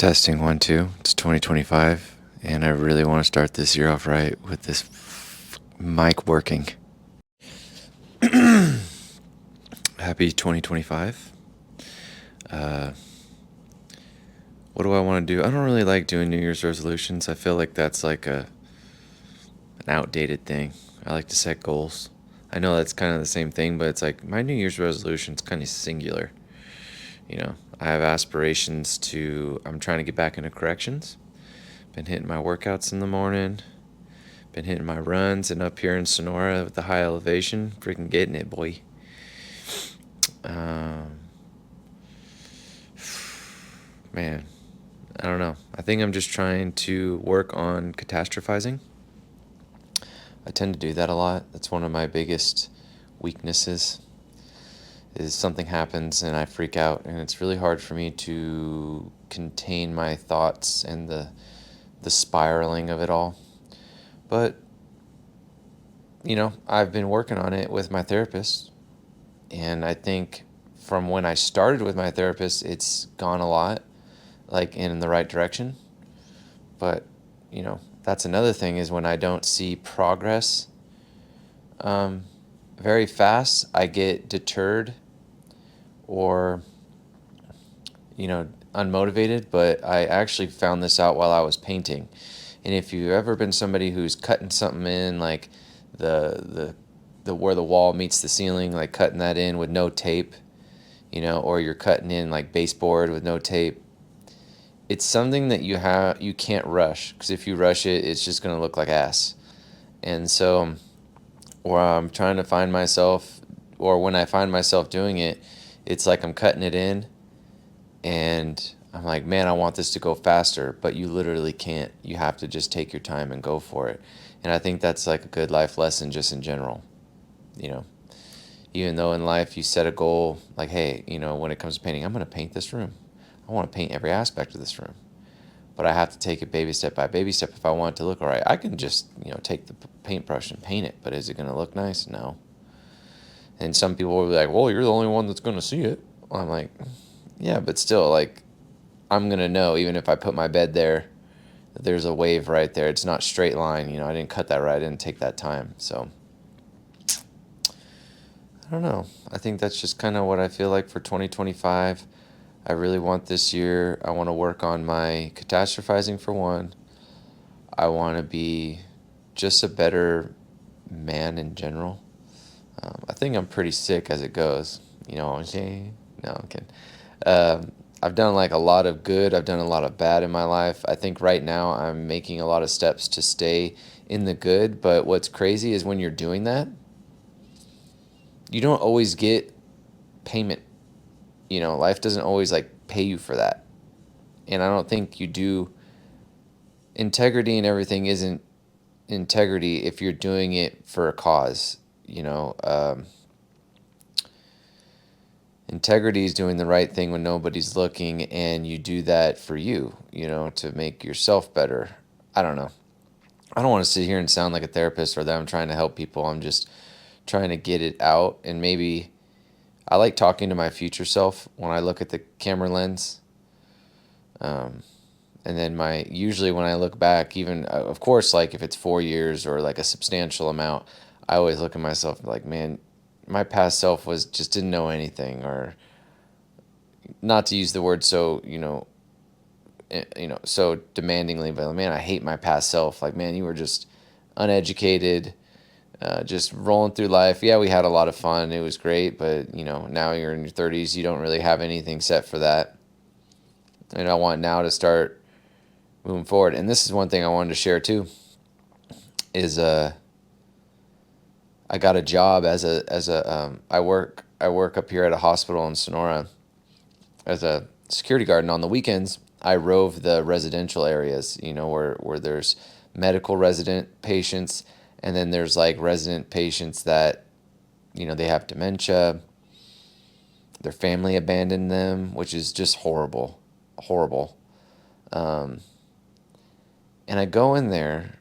Testing 1, 2. It's 2025, and I really want to start this year off right with this mic working. Happy 2025. What do I want to do? I don't really like doing New Year's resolutions. I feel like that's like an outdated thing. I like to set goals. I know that's kind of the same thing, but it's like my New Year's resolution is kind of singular. I have aspirations I'm trying to get back into corrections. Been hitting my workouts in the morning. Been hitting my runs, and up here in Sonora with the high elevation, freaking getting it, boy. Man, I don't know. I think I'm just trying to work on catastrophizing. I tend to do that a lot. That's one of my biggest weaknesses. Is something happens and I freak out, and it's really hard for me to contain my thoughts and the spiraling of it all. But I've been working on it with my therapist, and I think from when I started with my therapist, it's gone a lot, like in the right direction. But that's another thing, is when I don't see progress very fast, I get deterred or unmotivated. But I actually found this out while I was painting. And if you've ever been somebody who's cutting something in, like the where the wall meets the ceiling, like cutting that in with no tape, or you're cutting in like baseboard with no tape, it's something that you can't rush, because if you rush it, it's just going to look like ass. And so, or I'm trying to find myself, or when I find myself doing it, it's like I'm cutting it in, and I'm like, man, I want this to go faster, but you literally can't. You have to just take your time and go for it. And I think that's like a good life lesson just in general. Even though in life you set a goal, like, hey, when it comes to painting, I'm going to paint this room. I want to paint every aspect of this room. But I have to take it baby step by baby step if I want it to look all right. I can just, take the paintbrush and paint it, but is it going to look nice? No. And some people will be like, well, you're the only one that's going to see it. Well, I'm like, yeah, but still, like, I'm going to know, even if I put my bed there, that there's a wave right there. It's not straight line. I didn't cut that right. I didn't take that time. So, I don't know. I think that's just kind of what I feel like for 2025. I really want this year. I want to work on my catastrophizing for one. I want to be just a better man in general. I think I'm pretty sick as it goes. You know what I'm saying? No, I'm kidding. I've done like a lot of good. I've done a lot of bad in my life. I think right now I'm making a lot of steps to stay in the good. But what's crazy is when you're doing that, you don't always get payment. Life doesn't always like pay you for that. And I don't think you do. Integrity and everything isn't integrity if you're doing it for a cause. Integrity is doing the right thing when nobody's looking, and you do that for you, to make yourself better. I don't know. I don't want to sit here and sound like a therapist or that I'm trying to help people. I'm just trying to get it out. And maybe I like talking to my future self when I look at the camera lens. And then usually when I look back, even, of course, like if it's 4 years or like a substantial amount, I always look at myself like, man, my past self just didn't know anything, or not to use the word so, so demandingly, but man, I hate my past self. Like, man, you were just uneducated, just rolling through life. Yeah, we had a lot of fun. It was great, but now you're in your 30s, you don't really have anything set for that. And I want now to start moving forward. And this is one thing I wanted to share too, is I got a job I work up here at a hospital in Sonora as a security guard, and on the weekends I rove the residential areas, where there's medical resident patients, and then there's like resident patients that they have dementia, their family abandoned them, which is just horrible. And I go in there,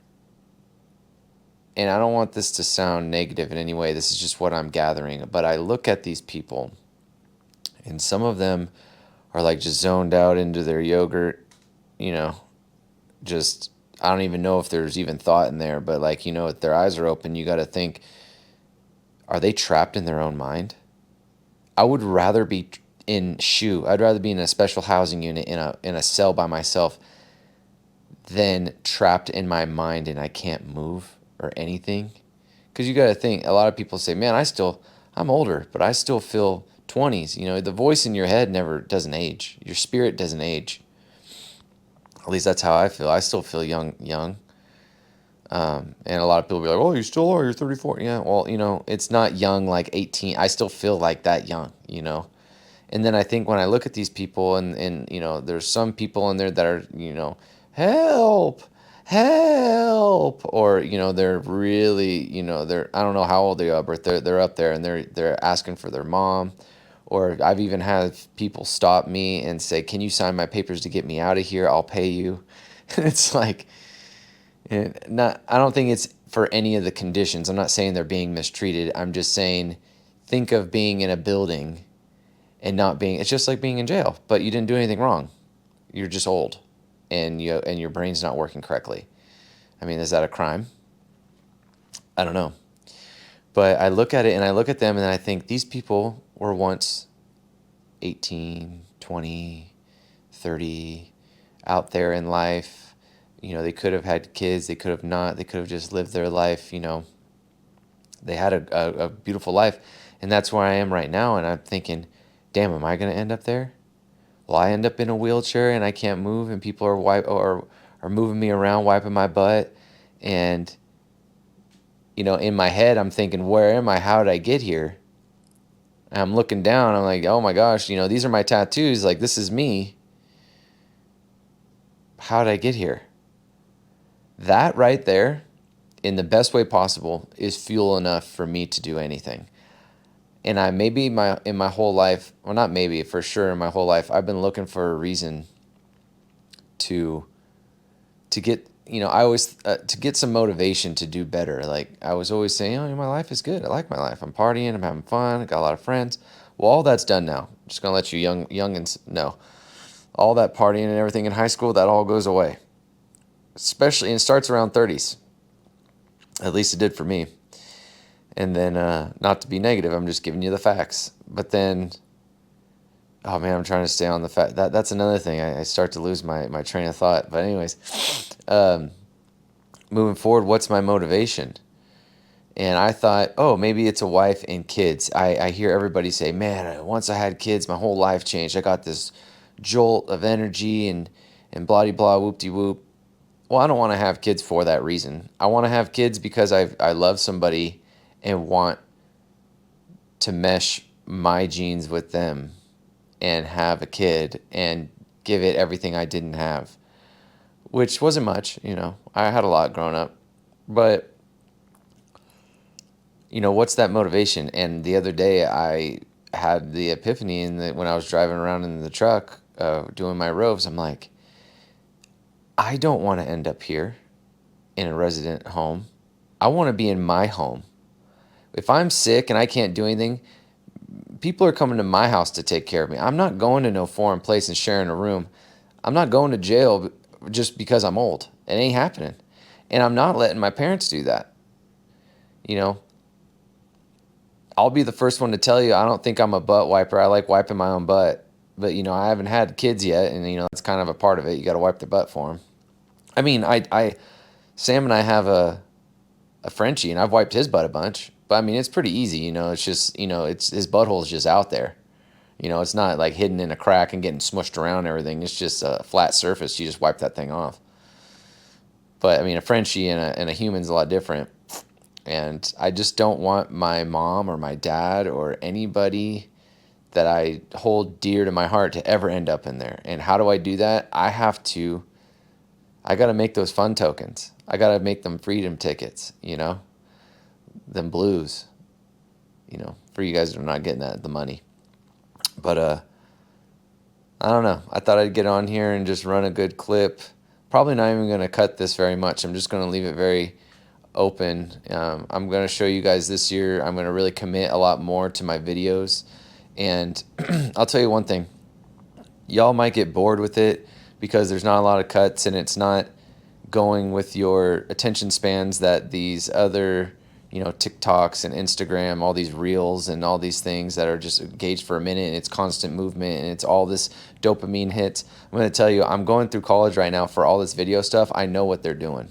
and I don't want this to sound negative in any way. This is just what I'm gathering. But I look at these people, and some of them are like just zoned out into their yogurt, you know, just, I don't even know if there's even thought in there, but like, if their eyes are open, you got to think, are they trapped in their own mind? I would rather be I'd rather be in a special housing unit in a cell by myself than trapped in my mind and I can't move or anything. Because you got to think, a lot of people say, man, I'm older, but I still feel 20s. The voice in your head never doesn't age. Your spirit doesn't age. At least that's how I feel. I still feel young. And a lot of people be like, oh, you still are, you're 34. Yeah, well, it's not young like 18. I still feel like that young. And then I think when I look at these people and there's some people in there that are, help, help, or, they're really, I don't know how old they are, but they're up there and they're asking for their mom. Or I've even had people stop me and say, can you sign my papers to get me out of here? I'll pay you. And it's like, I don't think it's for any of the conditions. I'm not saying they're being mistreated. I'm just saying, think of being in a building and not being, it's just like being in jail, but you didn't do anything wrong. You're just old and your brain's not working correctly. I mean, is that a crime? I don't know. But I look at it and I look at them and I think these people were once 18, 20, 30, out there in life. They could have had kids, they could have not, they could have just lived their life, they had a beautiful life. And that's where I am right now. And I'm thinking, damn, am I going to end up there? Will I end up in a wheelchair and I can't move and people are moving me around, wiping my butt? And, in my head, I'm thinking, where am I? How did I get here? And I'm looking down, I'm like, oh my gosh, these are my tattoos. Like, this is me. How did I get here? That right there, in the best way possible, is fuel enough for me to do anything. And in my whole life, well, not maybe, for sure in my whole life, I've been looking for a reason to get, I always, to get some motivation to do better. Like, I was always saying, oh, my life is good. I like my life. I'm partying. I'm having fun. I got a lot of friends. Well, all that's done now. I'm just going to let you youngins know. All that partying and everything in high school, that all goes away. Especially, and it starts around 30s. At least it did for me. And then, not to be negative, I'm just giving you the facts. But then, oh man, I'm trying to stay on the fact. That's another thing. I start to lose my train of thought. But anyways, moving forward, what's my motivation? And I thought, oh, maybe it's a wife and kids. I hear everybody say, man, once I had kids, my whole life changed. I got this jolt of energy and blah-de-blah, whoop-de-whoop. Well, I don't want to have kids for that reason. I want to have kids because I love somebody and want to mesh my genes with them and have a kid and give it everything I didn't have, which wasn't much. I had a lot growing up, but what's that motivation? And the other day I had the epiphany when I was driving around in the truck, doing my roves. I'm like, I don't want to end up here in a resident home. I want to be in my home. If I'm sick and I can't do anything, people are coming to my house to take care of me. I'm not going to no foreign place and sharing a room. I'm not going to jail just because I'm old. It ain't happening. And I'm not letting my parents do that. I'll be the first one to tell you, I don't think I'm a butt wiper. I like wiping my own butt. But, I haven't had kids yet, and, that's kind of a part of it. You got to wipe their butt for them. I mean, Sam and I have a Frenchie, and I've wiped his butt a bunch. But, I mean, it's pretty easy, it's just, his butthole's just out there. It's not like hidden in a crack and getting smushed around and everything. It's just a flat surface. You just wipe that thing off. But, I mean, a Frenchie and a human's a lot different. And I just don't want my mom or my dad or anybody that I hold dear to my heart to ever end up in there. And how do I do that? I got to make those fun tokens. I got to make them freedom tickets, them blues, for you guys that are not getting the money. But, I don't know. I thought I'd get on here and just run a good clip. Probably not even going to cut this very much. I'm just going to leave it very open. I'm going to show you guys this year. I'm going to really commit a lot more to my videos. And I'll tell you one thing. Y'all might get bored with it. because there's not a lot of cuts and it's not going with your attention spans that these other, TikToks and Instagram, all these reels and all these things that are just engaged for a minute, and it's constant movement and it's all this dopamine hits. I'm going to tell you, I'm going through college right now for all this video stuff. I know what they're doing.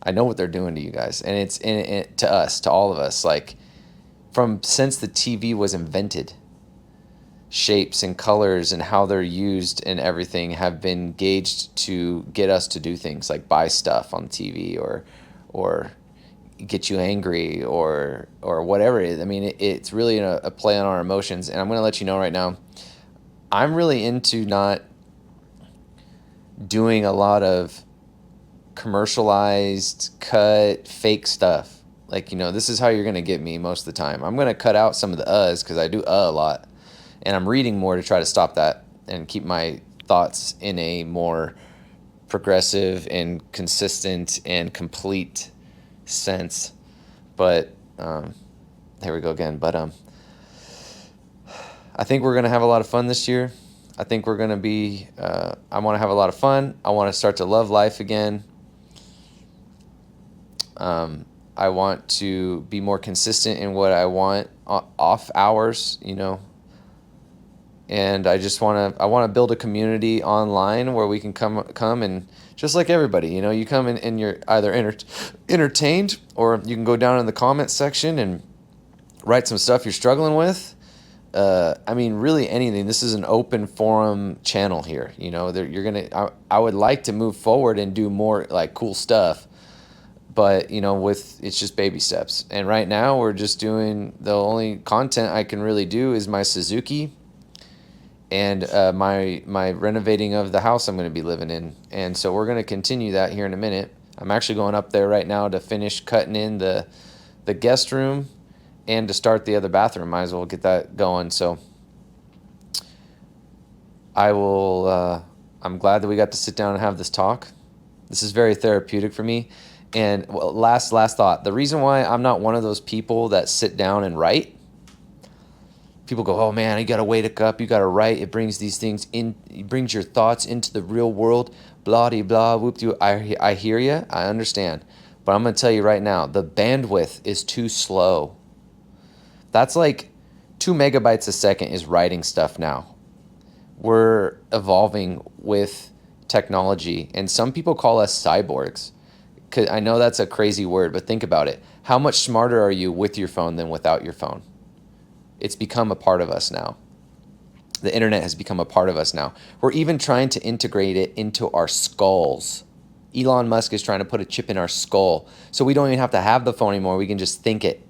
I know what they're doing to you guys, and it's to us, to all of us. Like, since the TV was invented, shapes and colors and how they're used and everything have been gauged to get us to do things like buy stuff on TV or get you angry or whatever it is. I mean, it's really a play on our emotions. And I'm going to let you know right now, I'm really into not doing a lot of commercialized, cut, fake stuff. Like, this is how you're going to get me most of the time. I'm going to cut out some of the uhs because I do a lot. And I'm reading more to try to stop that and keep my thoughts in a more progressive and consistent and complete sense. But here we go again. But I think we're going to have a lot of fun this year. I think we're going to be, I want to have a lot of fun. I want to start to love life again. I want to be more consistent in what I want off hours, and I want to build a community online where we can come and just like everybody, you come in and you're either entertained, or you can go down in the comments section and write some stuff you're struggling with. I mean, really anything. This is an open forum channel here. I would like to move forward and do more like cool stuff, but it's just baby steps. And right now we're just doing, the only content I can really do is my Suzuki and my renovating of the house I'm going to be living in. And so we're going to continue that here in a minute. I'm actually going up there right now to finish cutting in the guest room and to start the other bathroom. Might as well get that going. So I'm glad that we got to sit down and have this talk. This is very therapeutic for me. And last thought, the reason why I'm not one of those people that sit down and write, people go, oh man, you got to wake up, you got to write. It brings these things in, it brings your thoughts into the real world, blah, de blah, whoop de. I hear you, I understand. But I'm going to tell you right now, the bandwidth is too slow. That's like 2 megabytes a second is writing stuff now. We're evolving with technology, and some people call us cyborgs. I know that's a crazy word, but think about it. How much smarter are you with your phone than without your phone? It's become a part of us now. The internet has become a part of us now. We're even trying to integrate it into our skulls. Elon Musk is trying to put a chip in our skull, so we don't even have to have the phone anymore. We can just think it.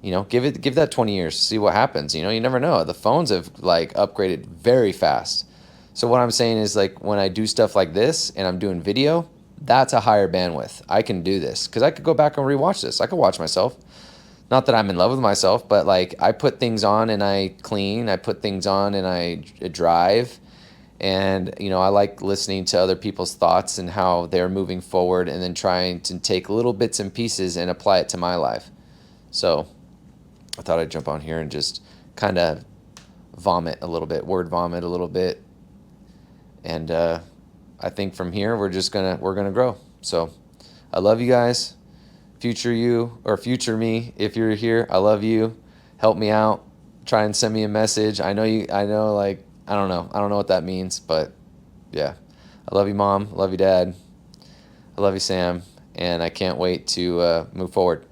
Give that 20 years, see what happens. You never know. The phones have upgraded very fast. So what I'm saying is, when I do stuff like this and I'm doing video, that's a higher bandwidth. I can do this because I could go back and rewatch this. I could watch myself. Not that I'm in love with myself, but I put things on and I clean. I put things on and I drive. And, I like listening to other people's thoughts and how they're moving forward, and then trying to take little bits and pieces and apply it to my life. So I thought I'd jump on here and just kind of vomit a little bit, word vomit a little bit. And I think from here we're gonna grow. So I love you guys. Future you or future me, if you're here, I love you. Help me out. Try and send me a message. I know I don't know what that means, but yeah. I love you, Mom. I love you, Dad. I love you, Sam. And I can't wait to move forward.